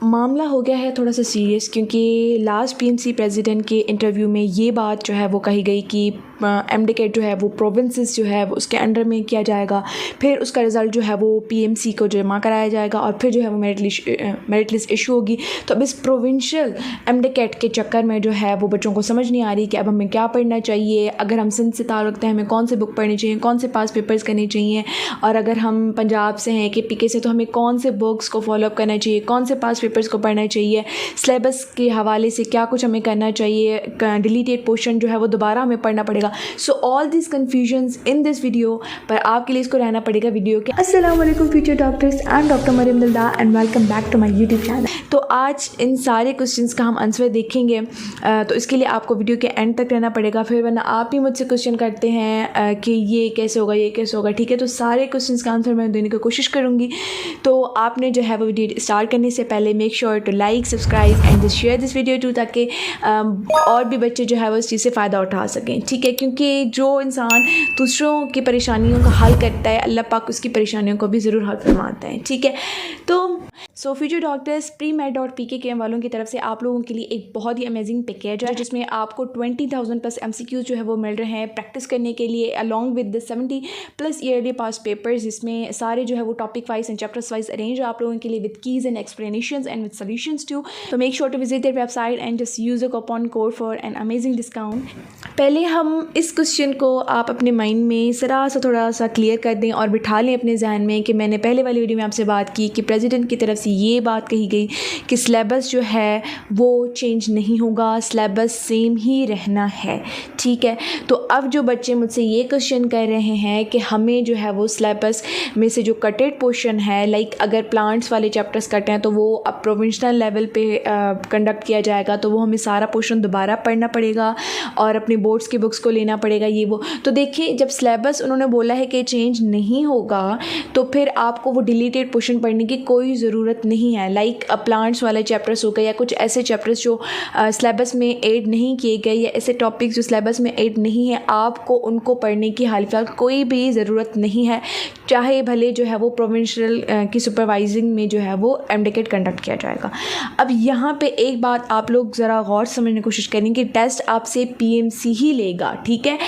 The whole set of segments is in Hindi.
मामला हो गया है थोड़ा सा सीरियस, क्योंकि लास्ट पीएमसी प्रेसिडेंट के इंटरव्यू में ये बात जो है वो कही गई कि एमडेकेट जो है वो प्रोविंसेस जो है वो उसके अंडर में किया जाएगा, फिर उसका रिज़ल्ट जो है वो पीएमसी को जमा कराया जाएगा और फिर जो है वो मेरिट लिस्ट इशू होगी। तो अब इस प्रोविंशियल एमडेकेट के चक्कर में जो है वो बच्चों को समझ नहीं आ रही कि अब हमें क्या पढ़ना चाहिए। अगर हम सिंध से ताल्लुक़ रखते हैं हमें कौन से बुक पढ़नी चाहिए, कौन से पास पेपर्स करने चाहिए, और अगर हम पंजाब से हैं के पीके से तो हमें कौन से बुक्स को फॉलोअप करना चाहिए, कौन से पास पेपर्स को पढ़ना चाहिए, सिलेबस के हवाले से क्या कुछ हमें करना चाहिए, डिलीटेड पोर्शन जो है वो दोबारा हमें पढ़ना पड़ेगा। So all this confusions in this video, पर आपके लिए इसको रहना पड़ेगा वीडियो के। अस्सलाम वालेकुम future doctors, I am doctor Maryam Dildar and welcome back to my YouTube channel. तो आज इन सारे क्वेश्चंस का हम आंसर देखेंगे, तो इसके लिए आपको वीडियो के एंड तक रहना पड़ेगा, फिर वरना आप भी मुझसे क्वेश्चन करते हैं कि ये कैसे होगा, ये कैसे होगा, ठीक है। तो सारे क्वेश्चंस का आंसर मैं देने की कोशिश करूँगी। तो आपने जो है वो वीडियो स्टार्ट करने से पहले make sure to like, subscribe and share this video too, ताकि और भी बच्चे जो है वो इस चीज़ से फ़ायदा उठा सकें, ठीक है। क्योंकि जो इंसान दूसरों की परेशानियों का हल करता है, अल्लाह पाक उसकी परेशानियों को भी ज़रूर हल फरमाता है, ठीक है। तो फ्यूचर डॉक्टर्स pre-med.pk के वालों की तरफ से आप लोगों के लिए एक बहुत ही अमेजिंग पैकेज है, जिसमें आपको 20,000 प्लस MCQs जो है वो मिल रहे हैं प्रैक्टिस करने के लिए, along with the 70 plus yearly past papers, जिसमें सारे जो है वो topic wise and chapters wise arrange आप लोगों के लिए with keys and explanations and with solutions too. तो make sure to visit their website and just use the coupon code for an amazing discount. पहले हम इस क्वेश्चन को आप अपने माइंड में ज़रा सा थोड़ा सा क्लियर कर दें और बिठा लें अपने जहन में कि मैंने पहले वाली वीडियो में आपसे बात की कि प्रेसिडेंट की तरफ से ये बात कही गई कि सिलेबस जो है वो चेंज नहीं होगा, सिलेबस सेम ही रहना है, ठीक है। तो अब जो बच्चे मुझसे ये क्वेश्चन कर रहे हैं कि हमें जो है वो सिलेबस में से जो कटेड पोर्शन है, लाइक अगर प्लांट्स वाले चैप्टर्स कटे हैं तो वो अब प्रोविंशनल लेवल पे कंडक्ट किया जाएगा, तो वो हमें सारा पोर्शन दोबारा पढ़ना पड़ेगा और अपने बोर्ड्स की बुक्स को लेना पड़ेगा, ये वो। तो देखिए, जब सिलेबस उन्होंने बोला है कि चेंज नहीं होगा, तो फिर आपको वो डिलीटेड पोर्शन पढ़ने की कोई ज़रूरत नहीं है। लाइक प्लांट्स वाले चैप्टर्स हो गए या कुछ ऐसे चैप्टर्स जो सिलेबस में ऐड नहीं किए गए या ऐसे टॉपिक्स जो सिलेबस में ऐड नहीं है, आपको उनको पढ़ने की हाल फिलहाल कोई भी ज़रूरत नहीं है, चाहे भले जो है वो प्रोविंशियल की सुपरवाइजिंग में जो है वो एमडेकेट कंडक्ट किया जाएगा। अब यहाँ पे एक बात आप लोग ज़रा गौर समझने की कोशिश करें कि टेस्ट आपसे पीएमसी ही लेगा, ठीक है,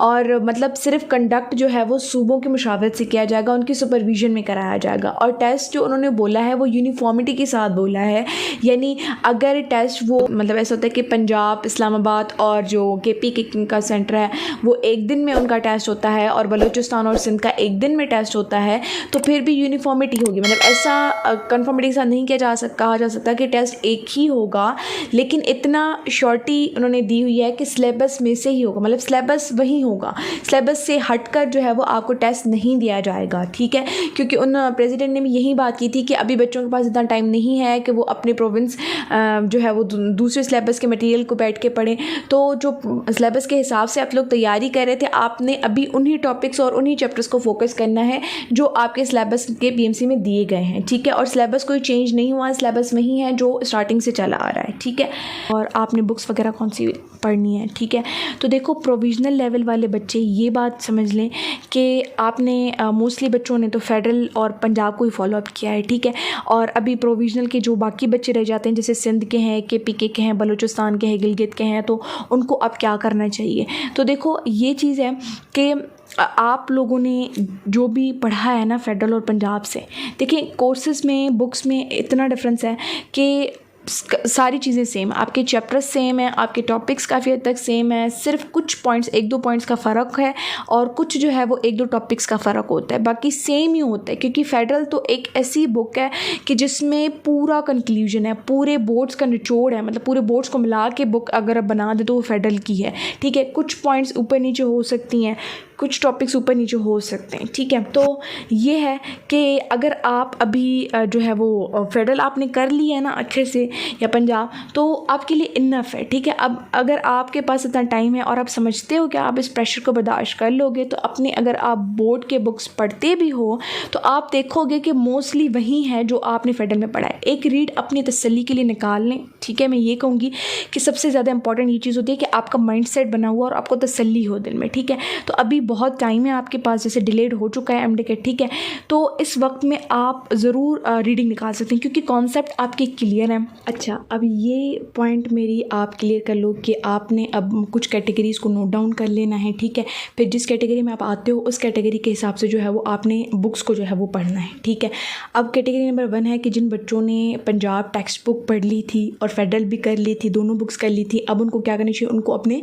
और मतलब सिर्फ कंडक्ट जो है वो सूबों की मुशावरत से किया जाएगा, उनकी सुपरविजन में कराया जाएगा। और टेस्ट जो उन्होंने बोला है वो यूनिफॉर्मिटी के साथ बोला है, यानी अगर टेस्ट वो मतलब ऐसा होता है कि पंजाब, इस्लामाबाद और जो केपी का सेंटर है वो एक दिन में उनका टेस्ट होता है और बलूचिस्तान और सिंध का एक दिन में टेस्ट होता है, तो फिर भी यूनिफॉर्मिटी होगी। मतलब ऐसा कन्फर्मिटी के साथ नहीं कहा जा सकता कि टेस्ट एक ही होगा, लेकिन इतना श्योरिटी उन्होंने दी हुई है कि सिलेबस में से ही होगा, मतलब सिलेबस वही होगा, सिलेबस से हटकर जो है वो आपको टेस्ट नहीं दिया जाएगा, ठीक है। क्योंकि उन प्रेसिडेंट ने भी यही बात की थी कि अभी बच्चों के पास इतना टाइम नहीं है कि वो अपने प्रोविंस जो है वो दूसरे सिलेबस के मटेरियल को बैठ के पढ़ें। तो जो सिलेबस के हिसाब से आप लोग तैयारी कर रहे थे, आपने अभी उन्हीं टॉपिक्स और उन्हीं चैप्टर्स को फोकस करना है जो आपके सिलेबस के पीएमसी में दिए गए हैं, ठीक है। और सिलेबस कोई चेंज नहीं हुआ, सिलेबस वही है जो स्टार्टिंग से चला आ रहा है, ठीक है। और आपने बुक्स वगैरह कौन सी पढ़नी है, ठीक है। तो देखो, प्रोविजनल लेवल वाले बच्चे ये बात समझ लें कि आपने मोस्टली बच्चों ने तो फेडरल और पंजाब को ही फॉलोअप किया है, ठीक है। और अभी प्रोविजनल के जो बाकी बच्चे रह जाते हैं, जैसे सिंध के हैं, के पीके के हैं, बलूचिस्तान के हैं, गिलगित के हैं, तो उनको अब क्या करना चाहिए। तो देखो, ये चीज़ है कि आप लोगों ने जो भी पढ़ा है ना फेडरल और पंजाब से, देखिए कोर्सेज़ में, बुक्स में इतना डिफरेंस है कि सारी चीज़ें सेम, आपके चैप्टर्स सेम है, आपके टॉपिक्स काफ़ी हद तक सेम है, सिर्फ कुछ पॉइंट्स, 1-2 पॉइंट्स का फ़र्क है और कुछ जो है वो 1-2 टॉपिक्स का फ़र्क होता है, बाकी सेम ही होता है। क्योंकि फेडरल तो एक ऐसी बुक है कि जिसमें पूरा कंक्लूजन है, पूरे बोर्ड्स का निचोड़ है, मतलब पूरे बोर्ड्स को मिला के बुक अगर आप बना दे तो वो फेडरल की है, ठीक है। कुछ पॉइंट्स ऊपर नीचे हो सकती हैं, कुछ टॉपिक्स ऊपर नीचे हो सकते हैं, ठीक है। तो ये है कि अगर आप अभी जो है वो फेडरल आपने कर लिया है ना अच्छे से, या पंजाब, तो आपके लिए इनफ है, ठीक है। अब अगर आपके पास इतना टाइम है और आप समझते हो कि आप इस प्रेशर को बर्दाश्त कर लोगे, तो अपने अगर आप बोर्ड के बुक्स पढ़ते भी हो तो आप देखोगे कि मोस्टली वही है जो आपने फेडरल में पढ़ा है। एक रीड अपनी तसल्ली के लिए निकाल लें, ठीक है। मैं ये कहूँगी कि सबसे ज़्यादा इंपॉर्टेंट ये चीज़ होती है कि आपका माइंड सेट बना हुआ और आपको तसल्ली हो दिल में, ठीक है। तो अभी बहुत टाइम है आपके पास, जैसे डिलेड हो चुका है एमडीकेट, ठीक है, तो इस वक्त में आप ज़रूर रीडिंग निकाल सकते हैं क्योंकि कॉन्सेप्ट आपके क्लियर है। अच्छा, अब ये पॉइंट मेरी आप क्लियर कर लो कि आपने अब कुछ कैटेगरीज़ को नोट डाउन कर लेना है, ठीक है, फिर जिस कैटेगरी में आप आते हो उस कैटेगरी के हिसाब से जो है वो आपने बुक्स को जो है वो पढ़ना है, ठीक है। अब कैटेगरी नंबर 1 है कि जिन बच्चों ने पंजाब टेक्स्ट बुक पढ़ ली थी और फेडरल भी कर ली थी, दोनों बुक्स कर ली थी, अब उनको क्या करना चाहिए, उनको अपने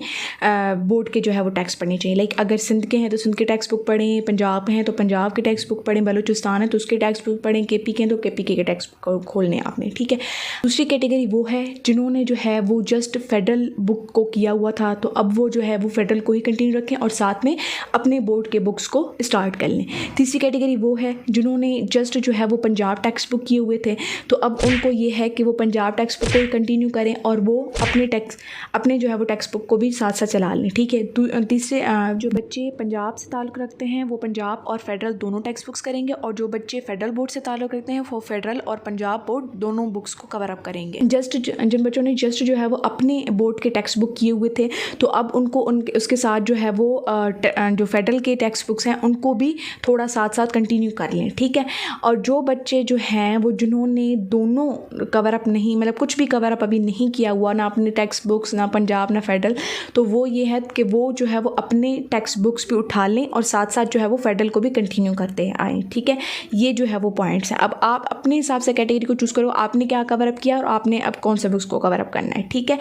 बोर्ड के जो है वो टेक्स्ट पढ़ने चाहिए। लाइक अगर सिंध के हैं तो सिंध के टेक्स्ट बुक पढ़ें, पंजाब के हैं तो पंजाब के टेक्स्ट बुक पढ़ें, बलूचिस्तान है तो उसके टेक्स्ट बुक पढ़ें, केपी के हैं तो केपी के टेक्स्ट बुक खोलने आपने, ठीक है। दूसरी कैटेगरी वो है जिन्होंने जो है वो जस्ट फेडरल बुक को किया हुआ था, तो अब वो जो है वो फेडरल को ही कंटिन्यू रखें और साथ में अपने बोर्ड के बुक्स को स्टार्ट कर लें। तीसरी कैटेगरी वो है जिन्होंने जस्ट जो है वो पंजाब टेक्स्ट बुक किए हुए थे, तो अब उनको ये है कि वो पंजाब टेक्स्ट बुक को ही कंटिन्यू करें और वो अपने जो है वो टेक्स्ट बुक को भी साथ साथ चला लें, ठीक है। तीसरे जो बच्चे पंजाब से ताल्लुक़ रखते हैं वो पंजाब और फेडरल दोनों टेक्स्ट बुक्स करेंगे, और जो बच्चे फेडरल बोर्ड से ताल्लुक़ रखते हैं वो फेडरल और पंजाब बोर्ड दोनों बुक्स को कवर अप करेंगे। जस्ट जिन बच्चों ने जस्ट जो है वो अपने बोर्ड के टेक्स्ट बुक किए हुए थे, तो अब उनको उसके साथ जो है वो जो फेडरल के टेक्स्ट बुक्स हैं उनको भी थोड़ा साथ साथ कंटिन्यू कर लें, ठीक है। और जो बच्चे जो हैं वो जिन्होंने दोनों कवर अप नहीं, मतलब कुछ भी कवर अप अभी नहीं किया हुआ, ना अपने टेक्स्ट बुक्स, ना पंजाब, ना फेडरल, तो वो ये है कि वो जो है वो अपने टेक्स्ट बुक्स भी उठा लें और साथ साथ जो है वो फेडरल को भी कंटिन्यू करते आएँ, ठीक है। ये जो है वो पॉइंट्स हैं। अब आप अपने हिसाब से कैटेगरी को चूज़ करो, आपने क्या कवर अप किया और आपने अब कौन से बुक्स को कवर अप करना है, ठीक है।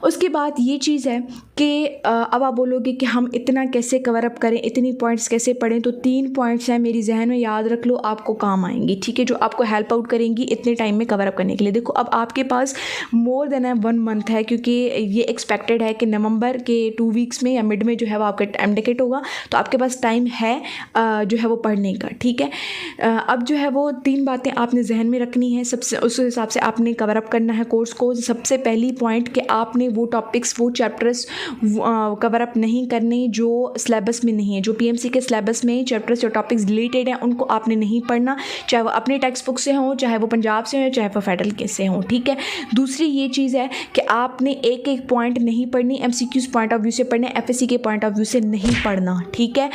उसके बाद ये चीज़ है कि अब आप बोलोगे कि हम इतना कैसे कवर अप करें, इतनी पॉइंट्स कैसे पढ़ें, तो 3 पॉइंट्स हैं मेरी जहन में, याद रख लो, आपको काम आएंगी, ठीक है, जो आपको हेल्प आउट करेंगी इतने टाइम में कवर अप करने के लिए। देखो अब आपके पास मोर देन 1 मंथ है, क्योंकि ये एक्सपेक्टेड है कि नवंबर के 2 वीक्स में या मिड में जो है वो आपका एमडीकेट होगा, तो आपके पास टाइम है जो है वो पढ़ने का, ठीक है। अब जो है वो 3 बातें आपने जहन में रखनी है, सबसे उस हिसाब से आपने कवर अप करना है कोर्स को। सबसे पहली पॉइंट कि आपने वो टॉपिक्स, वो चैप्टर्स कवर अप नहीं करने जो सिलेबस में नहीं है, जो पीएमसी के सिलेबस में चैप्टर्स या टॉपिक्स रिलेटेड हैं उनको आपने नहीं पढ़ना, चाहे वो अपने टेक्स्ट बुक से हो, चाहे वो पंजाब से हो, चाहे वो फेडरल के से हो, ठीक है। दूसरी ये चीज़ है कि आपने एक एक पॉइंट नहीं पढ़नी, एमसीक्यूज़ पॉइंट ऑफ व्यू से पढ़ने, एफएससी के पॉइंट ऑफ व्यू से नहीं पढ़ना, ठीक है।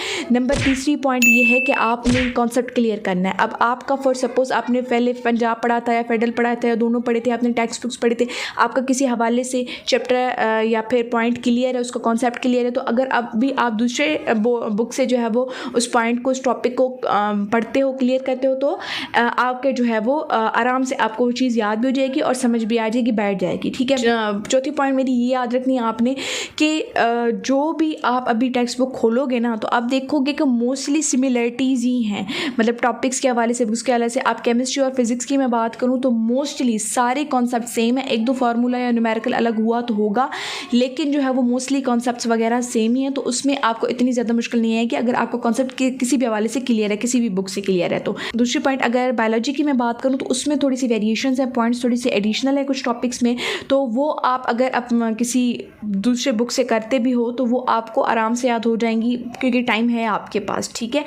तीसरी पॉइंट ये है कि आपने कॉन्सेप्ट क्लियर करना है। अब आपका फॉर सपोज आपने पहले पंजाब पढ़ा था या फेडरल पढ़ा था या दोनों पढ़े थे, आपने टेक्स्ट बुक्स पढ़े थे, आपका किसी हवाले से चैप्टर या फिर पॉइंट क्लियर है, उसका कॉन्सेप्ट क्लियर है, तो अगर अब भी आप दूसरे बुक से जो है वो उस पॉइंट को, उस टॉपिक को पढ़ते हो, क्लियर करते हो, तो आपके जो है वो आराम से आपको वो चीज़ याद भी हो जाएगी और समझ भी आ जाएगी, बैठ जाएगी, ठीक है। चौथी पॉइंट मेरी ये याद रखनी है आपने कि जो भी आप अभी टेक्स्ट बुक खोलोगे ना, तो आप देखोगे कि मोस्टली सिमिलरिटीज़ ही हैं, मतलब टॉपिक्स के हवाले से, बुक्स के हवाले से। आप केमिस्ट्री और फिजिक्स की मैं बात करूँ तो मोस्टली सारे कॉन्सेप्ट सेम है, 1-2 फार्मूला या न्यूमेरिकल अलग हुआ तो होगा, लेकिन जो है वो मोस्टली कॉन्सेप्ट्स वगैरह सेम ही है, तो उसमें आपको इतनी ज़्यादा मुश्किल नहीं है कि अगर आपको कॉन्सेप्ट किसी भी हवाले से क्लियर है, किसी भी बुक से क्लियर है। तो दूसरी पॉइंट, अगर बायोलॉजी की मैं बात करूँ तो उसमें थोड़ी सी वेरिएशंस है, पॉइंट्स थोड़ी सी एडिशनल है कुछ टॉपिक्स में, तो वो आप अगर किसी दूसरे बुक से करते भी हो तो वो आपको आराम से याद हो जाएंगी क्योंकि टाइम है आपके पास, ठीक है।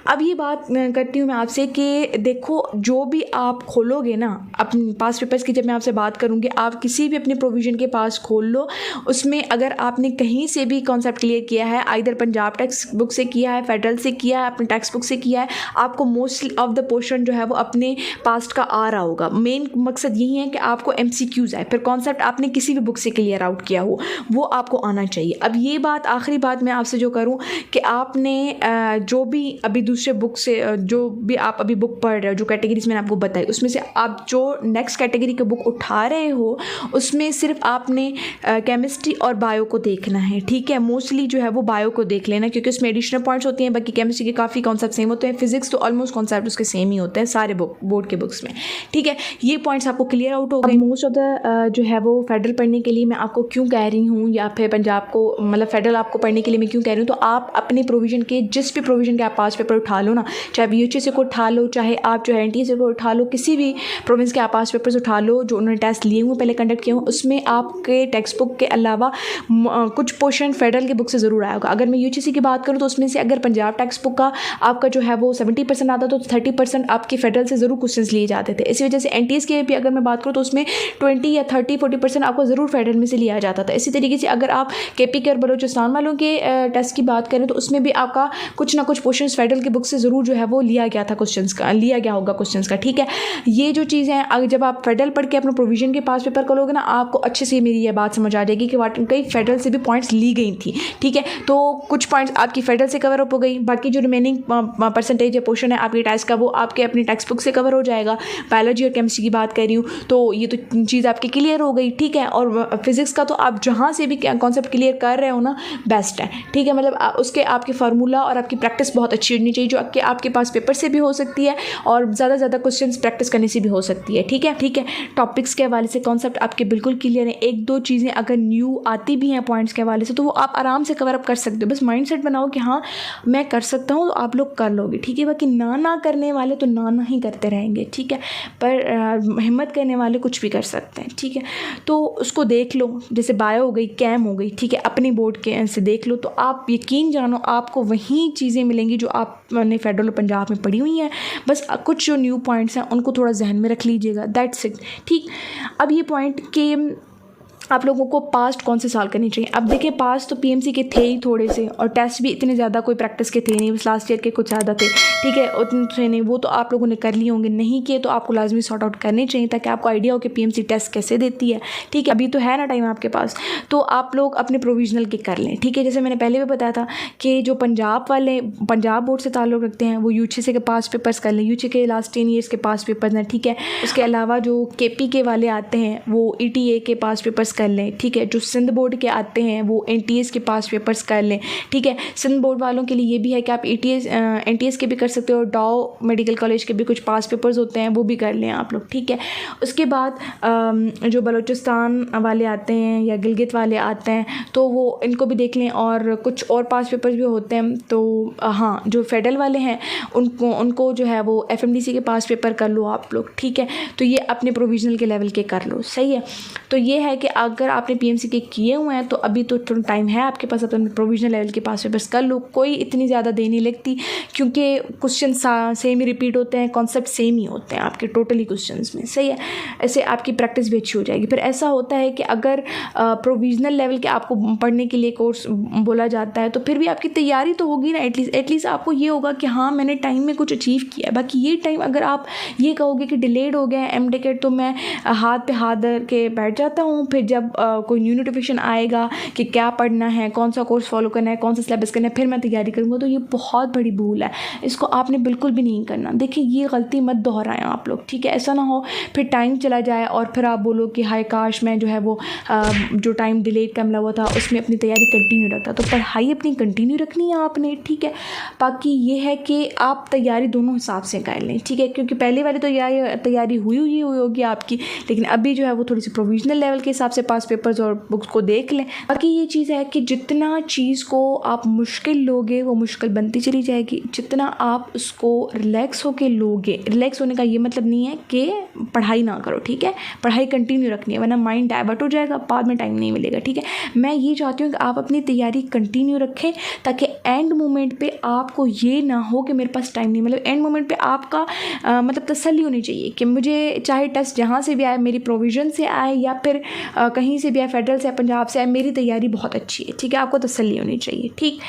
अब ये बात करती हूँ मैं आपसे कि देखो जो भी आप खोलोगे ना अपने पास पेपर्स की, जब मैं आपसे बात करूँगी, आप किसी भी अपने प्रोविज़न के पास खोल लो, उसमें अगर आपने कहीं से भी कॉन्सेप्ट क्लियर किया है, आइदर पंजाब टेक्स्ट बुक से किया है, फेडरल से किया है, अपने टेक्स्ट बुक से किया है, आपको मोस्टली ऑफ द पोर्शन जो है वो अपने पास्ट का आ रहा होगा। मेन मकसद यही है कि आपको एमसीक्यूज़ आए, फिर कॉन्सेप्ट आपने किसी भी बुक से क्लियर आउट किया हो वो आपको आना चाहिए। अब ये बात, आखिरी बात मैं आपसे जो करूँ कि आपने जो भी अभी दूसरे बुक से, जो भी आप अभी बुक पढ़ रहे हो, जो कैटेगरीज मैंने आपको बताई, उसमें से आप जो नेक्स्ट कैटेगरी के बुक उठा रहे हो उसमें सिर्फ आपने केमिस्ट्री और बायो को देखना है, ठीक है। मोस्टली जो है वो बायो को देख लेना क्योंकि उसमें एडिशनल पॉइंट्स होते हैं, बाकी केमिस्ट्री के काफ़ी कॉन्सेप्ट सेम होते हैं, फिजिक्स तो ऑलमोस्ट कॉन्सेप्ट उसके सेम ही होते हैं सारे बोर्ड के बुक्स में, ठीक है। ये पॉइंट्स आपको क्लियर आउट हो गए। मोस्ट ऑफ द जो है वो फेडरल पढ़ने के लिए मैं आपको क्यों कह रही हूँ, या फिर पंजाब को, मतलब फेडरल आपको पढ़ने के लिए मैं क्यों कह रही हूँ, तो आप अपने प्रोविज़न के, जिस भी प्रोविज़न के आप पास पेपर उठा लो ना, चाहे BHA को उठा लो, चाहे आप जो है NTA से को उठा लो, किसी भी प्रोविंस के आप पास पेपर्स उठा लो जो उन्होंने टेस्ट लिए हुए पहले कंडक्ट किए हुए, उसमें आपके के टेक्स्ट बुक के अलावा कुछ पोर्शन फेडरल के बुक से ज़रूर आया होगा। अगर मैं यूजीसी की बात करूँ तो उसमें से अगर पंजाब टेक्स्ट बुक का आपका जो है वो 70% आता तो 30% आपके फेडरल से ज़रूर क्वेश्चंस लिए जाते थे। इसी वजह से एनटीएस के भी अगर मैं बात करूँ तो उसमें 20 या 30-40% आपको ज़रूर फेडरल में से लिया जाता था। इसी तरीके से अगर आप केपी के और बलोचिस्तान वालों के टेस्ट की बात करें तो उसमें भी आपका कुछ ना कुछ क्वेश्चन फेडरल के बुक से ज़रूर जो है वो लिया गया था, क्वेश्चंस का लिया गया होगा क्वेश्चंस का। ठीक है, ये जो चीज़ है अगर जब आप फेडरल पढ़ के अपना प्रोविजन के पास पेपर करोगे ना, आपको अच्छे से मेरी ये बात समझ आ जाएगी कि कई फेडरल से भी पॉइंट्स ली गई थी। ठीक है, तो कुछ पॉइंट्स आपकी फेडरल से कवर अप हो गई, बाकी जो रिमेनिंग परसेंटेज या पोर्शन है आपके टेस्ट का वो आपके अपनी टेक्स्ट बुक से कवर हो जाएगा। बायोलॉजी और केमिस्ट्री की बात कर रही हूँ तो ये तो चीज़ आपकी क्लियर हो गई। ठीक है, और फिजिक्स का तो आप जहाँ से भी कॉन्सेप्ट क्लियर कर रहे हो ना बेस्ट है। ठीक है, मतलब उसके आपके फार्मूला और आपकी प्रैक्टिस बहुत अच्छी होनी चाहिए, जो आपके पास पेपर से भी हो सकती है और ज़्यादा से ज़्यादा क्वेश्चन प्रैक्टिस करने से भी हो सकती है। ठीक है, टॉपिक्स के हवाले से कॉन्सेप्ट आपके बिल्कुल क्लियर है। एक दो चीज़ें अगर न्यू आती भी हैं पॉइंट्स के हवाले से तो वो आप आराम से कवर अप कर सकते हो। बस माइंडसेट बनाओ कि हाँ मैं कर सकता हूँ, तो आप लोग कर लोगे। ठीक है, बाकी ना करने वाले तो ना ही करते रहेंगे। ठीक है, पर हिम्मत करने वाले कुछ भी कर सकते हैं। ठीक है, तो उसको देख लो, जैसे बायो हो गई, कैम हो गई। ठीक है, अपनी बोर्ड के से देख लो तो आप यकीन जानो आपको वही चीज़ें मिलेंगी जो आपने फेडरल और पंजाब में पढ़ी हुई हैं। बस कुछ जो न्यू पॉइंट्स हैं उनको थोड़ा जहन में रख लीजिएगा, दैट्स इट। ठीक, अब ये पॉइंट कि आप लोगों को पास्ट कौन से साल करनी चाहिए। अब देखिए पास्ट तो पीएमसी के थे ही थोड़े से, और टेस्ट भी इतने ज़्यादा कोई प्रैक्टिस के थे नहीं, बस लास्ट ईयर के कुछ ज़्यादा थे। ठीक है, उतने थे नहीं, वो तो आप लोगों ने कर लिए होंगे, नहीं किए तो आपको लाजमी सॉर्ट आउट करने चाहिए ताकि आपको आइडिया हो कि पीएमसी टेस्ट कैसे देती है। ठीक है, अभी तो है ना टाइम आपके पास, तो आप लोग अपने प्रोविजनल के कर लें। ठीक है, जैसे मैंने पहले भी बताया था कि जो पंजाब वाले पंजाब बोर्ड से ताल्लुक़ रखते हैं वो यूजीसी के पास पेपर्स कर लें, यूजीसी के लास्ट 10 ईयर्स के पास पेपर्स हैं। ठीक है, उसके अलावा जो केपी के वाले आते हैं वो ईटीए के पास पेपर्स कर लें। ठीक है, जो सिंध बोर्ड के आते हैं वो एनटीएस के पास पेपर्स कर लें। ठीक है, सिंध बोर्ड वालों के लिए ये भी है कि आप एनटीएस के भी कर सकते हो, डाउ मेडिकल कॉलेज के भी कुछ पास पेपर्स होते हैं वो भी कर लें आप लोग। ठीक है, उसके बाद जो बलूचिस्तान वाले आते हैं या गिलगित वाले आते हैं तो वो इनको भी देख लें, और कुछ और पास पेपर्स भी होते हैं। तो हाँ, जो फेडरल वाले हैं उनको जो है वो एफएमडीसी के पास पेपर कर लो आप लोग। ठीक है, तो ये अपने प्रोविजनल के लेवल के कर लो। सही है, तो ये है कि अगर आपने पीएमसी के किए हुए हैं तो अभी तो थोड़ा टाइम है आपके पास, अपने प्रोविजनल लेवल के पास पेपर्स कर लो। कोई इतनी ज़्यादा देर नहीं लगती क्योंकि क्वेश्चन सेम ही रिपीट होते हैं, कॉन्सेप्ट सेम ही होते हैं आपके टोटली क्वेश्चंस में। सही है, ऐसे आपकी प्रैक्टिस भी अच्छी हो जाएगी। फिर ऐसा होता है कि अगर प्रोविजनल लेवल के आपको पढ़ने के लिए कोर्स बोला जाता है तो फिर भी आपकी तैयारी तो होगी ना, एटलीस्ट आपको ये होगा कि हाँ मैंने टाइम में कुछ अचीव किया है। बाकी ये टाइम अगर आप ये कहोगे कि डिलेड हो गया है एमटेक, तो मैं हाथ पे हाथ धर के बैठ जाता हूँ, फिर जब कोई न्यू नोटिफिकेशन आएगा कि क्या पढ़ना है, कौन सा कोर्स फॉलो करना है, कौन सा सिलेबस करना है, फिर मैं तैयारी करूँगा, तो ये बहुत बड़ी भूल है। इसको आपने बिल्कुल भी नहीं करना। देखिए ये गलती मत दोहराएं आप लोग। ठीक है, ऐसा ना हो फिर टाइम चला जाए और फिर आप बोलो कि हाय काश मैं जो है वो जो टाइम डिलेड का मिला हुआ था उसमें अपनी तैयारी कंटिन्यू रखता। तो पढ़ाई अपनी कंटिन्यू रखनी है आपने। ठीक है, बाकी ये है कि आप तैयारी दोनों हिसाब से कर लें। ठीक है, क्योंकि पहले वाली तो तैयारी हुई होगी आपकी, लेकिन अभी जो है वो थोड़ी सी प्रोविजनल लेवल के हिसाब से पास पेपर्स और बुक्स को देख लें। बाकी ये चीज़ है कि जितना चीज़ को आप मुश्किल लोगे वो मुश्किल बनती चली जाएगी, जितना आप उसको रिलैक्स होके लोगे। रिलैक्स होने का ये मतलब नहीं है कि पढ़ाई ना करो। ठीक है, पढ़ाई कंटिन्यू रखनी है, वरना माइंड डाइवर्ट हो जाएगा, बाद में टाइम नहीं मिलेगा। ठीक है, मैं ये चाहती हूँ कि आप अपनी तैयारी कंटिन्यू रखें ताकि एंड मोमेंट पे आपको ये ना हो कि मेरे पास टाइम नहीं, मतलब एंड मोमेंट पे आपका मतलब तसल्ली होनी चाहिए कि मुझे चाहे टेस्ट जहाँ से भी आए, मेरी प्रोविजन से आए या फिर कहीं से भी आए, फेडरल से, पंजाब से आए, मेरी तैयारी बहुत अच्छी है। ठीक है, आपको तसल्ली होनी चाहिए। ठीक।